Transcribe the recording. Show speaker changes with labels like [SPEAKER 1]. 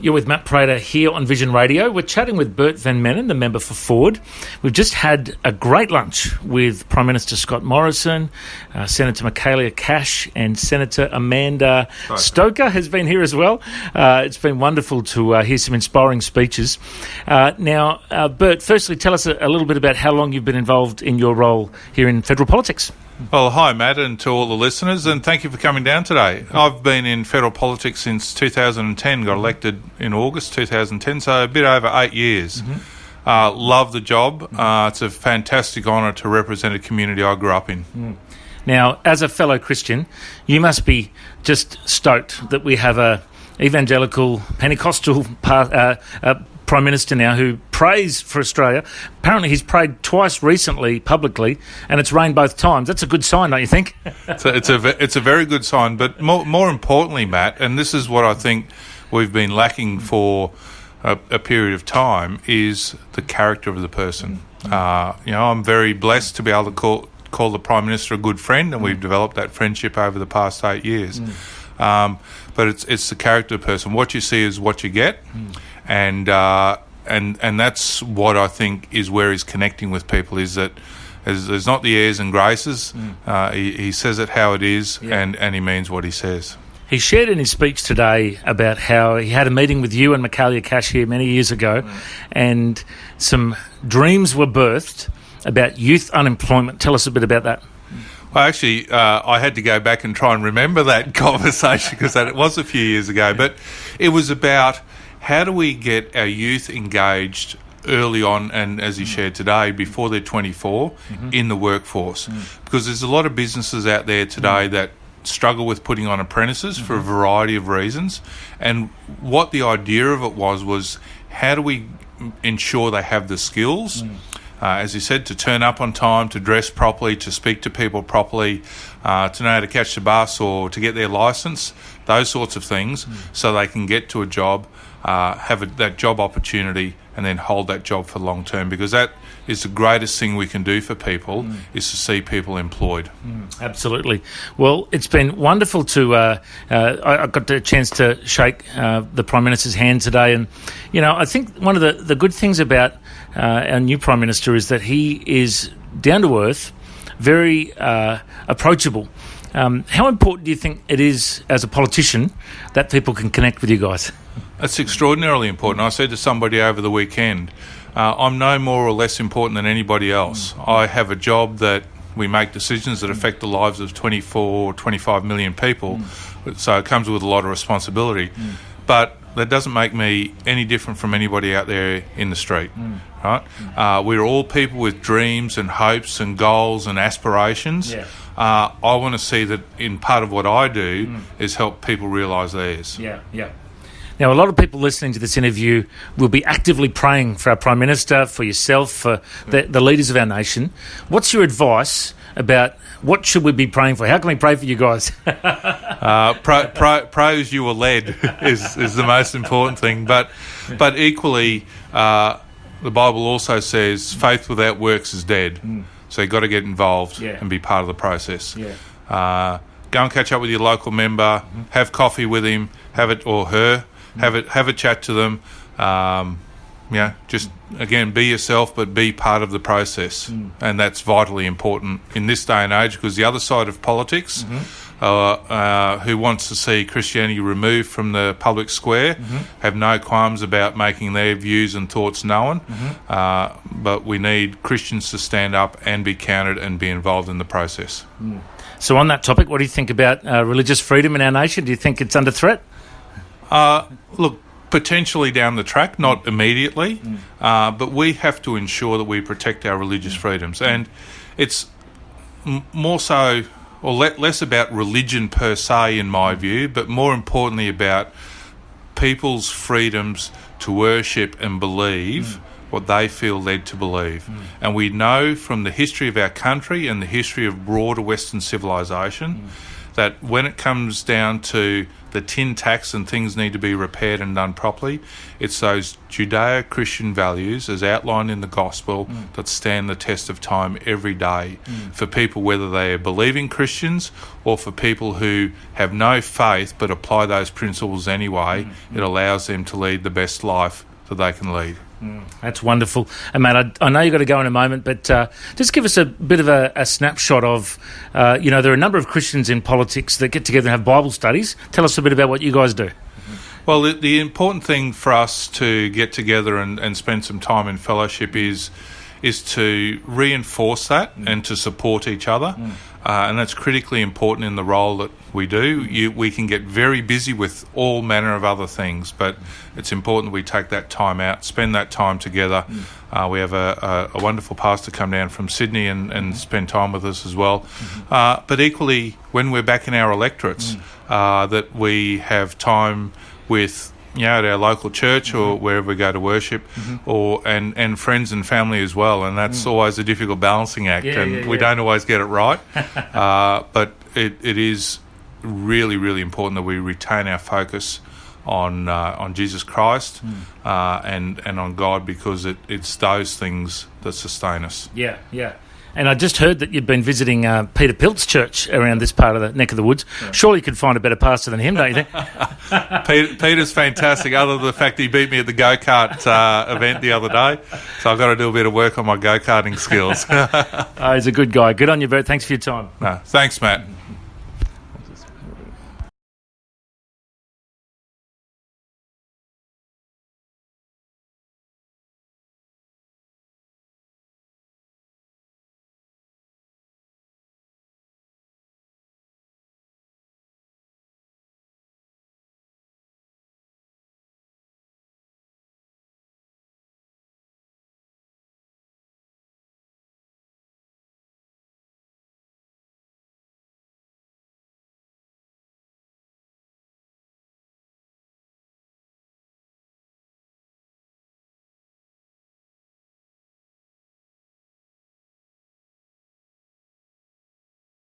[SPEAKER 1] You're with Matt Prater here on Vision Radio. We're chatting with Bert Van Menan, the member for Forde. We've just had a great lunch with Prime Minister Scott Morrison, Senator Michaelia Cash, and Senator Amanda Stoker has been here as well. It's been wonderful to hear some inspiring speeches. Now, Bert, firstly, tell us a little bit about how long you've been involved in your role here in federal politics.
[SPEAKER 2] Well, hi, Matt, and to all the listeners, and thank you for coming down today. I've been in federal politics since 2010, got elected in August 2010, so a bit over 8 years. Love the job. It's a fantastic honour to represent a community I grew up in.
[SPEAKER 1] Now, as a fellow Christian, you must be just stoked that we have a evangelical, Pentecostal Prime Minister now who prays for Australia. Apparently he's prayed twice recently publicly, and it's rained both times. That's a good sign, don't you think?
[SPEAKER 2] It's a very good sign, but more importantly, Matt, and this is what I think we've been lacking for a period of time, is the character of the person. I'm very blessed to be able to call the Prime Minister a good friend, and we've developed that friendship over the past 8 years. But it's the character of the person. What you see is what you get. And that's what I think is where he's connecting with people, is that there's not the airs and graces. He says it how it is, and he means what he says.
[SPEAKER 1] He shared in his speech today about how he had a meeting with you and Michaelia Cash here many years ago, and some dreams were birthed about youth unemployment. Tell us a bit about that.
[SPEAKER 2] Well, actually, I had to go back and try and remember that conversation because it was a few years ago, but it was about how do we get our youth engaged early on, and as he shared today, before they're 24, in the workforce? Because there's a lot of businesses out there today that struggle with putting on apprentices for a variety of reasons. And what the idea of it was how do we ensure they have the skills, as he said, to turn up on time, to dress properly, to speak to people properly, to know how to catch the bus or to get their licence, those sorts of things, so they can get to a job, have that job opportunity, and then hold that job for long term, because that is the greatest thing we can do for people, is to see people employed.
[SPEAKER 1] Absolutely. Well, it's been wonderful to I got the chance to shake the Prime Minister's hand today, and I think one of the good things about our new Prime Minister is that he is down to earth, very approachable. How important do you think it is as a politician that people can connect with you guys?
[SPEAKER 2] It's extraordinarily important. I said to somebody over the weekend, I'm no more or less important than anybody else. I have a job that we make decisions that affect the lives of 24 or 25 million people, so it comes with a lot of responsibility. But that doesn't make me any different from anybody out there in the street, right? We're all people with dreams and hopes and goals and aspirations. I want to see that in part of what I do is help people realise theirs.
[SPEAKER 1] Now, a lot of people listening to this interview will be actively praying for our Prime Minister, for yourself, for the leaders of our nation. What's your advice about what should we be praying for? How can we pray for you guys?
[SPEAKER 2] Pray as you were led is the most important thing. But equally, the Bible also says faith without works is dead. So you've got to get involved and be part of the process. Go and catch up with your local member, have coffee with him, have it or her. Have a chat to them. Just again, be yourself, but be part of the process, and that's vitally important in this day and age. Because the other side of politics, who wants to see Christianity removed from the public square, have no qualms about making their views and thoughts known. But we need Christians to stand up and be counted and be involved in the process.
[SPEAKER 1] So, on that topic, what do you think about religious freedom in our nation? Do you think it's under threat?
[SPEAKER 2] Look, potentially down the track, not immediately, but we have to ensure that we protect our religious freedoms. And it's more so, or less about religion per se, in my view, but more importantly about people's freedoms to worship and believe what they feel led to believe. And we know from the history of our country and the history of broader Western civilization that when it comes down to the tin tax and things need to be repaired and done properly, it's those Judeo-Christian values as outlined in the gospel that stand the test of time every day for people, whether they are believing Christians or for people who have no faith but apply those principles anyway. It allows them to lead the best life that they can lead.
[SPEAKER 1] That's wonderful. And Matt, I know you've got to go in a moment, but just give us a bit of a snapshot of, there are a number of Christians in politics that get together and have Bible studies. Tell us a bit about what you guys do.
[SPEAKER 2] Well, the important thing for us to get together and spend some time in fellowship is to reinforce that and to support each other. And that's critically important in the role that we do. We can get very busy with all manner of other things, but it's important that we take that time out, spend that time together. We have a wonderful pastor come down from Sydney and spend time with us as well. But equally, when we're back in our electorates, that we have time with at our local church or wherever we go to worship, and friends and family as well, and that's always a difficult balancing act, we don't always get it right. But it is really, really important that we retain our focus on Jesus Christ and on God, because it's those things that sustain us.
[SPEAKER 1] Yeah. And I just heard that you've been visiting Peter Pilt's church around this part of the neck of the woods. Yeah. Surely you could find a better pastor than him, don't you think?
[SPEAKER 2] Peter's fantastic, other than the fact he beat me at the go-kart event the other day. So I've got to do a bit of work on my go-karting skills.
[SPEAKER 1] He's a good guy. Good on you, Bert. Thanks for your time.
[SPEAKER 2] No, thanks, Matt.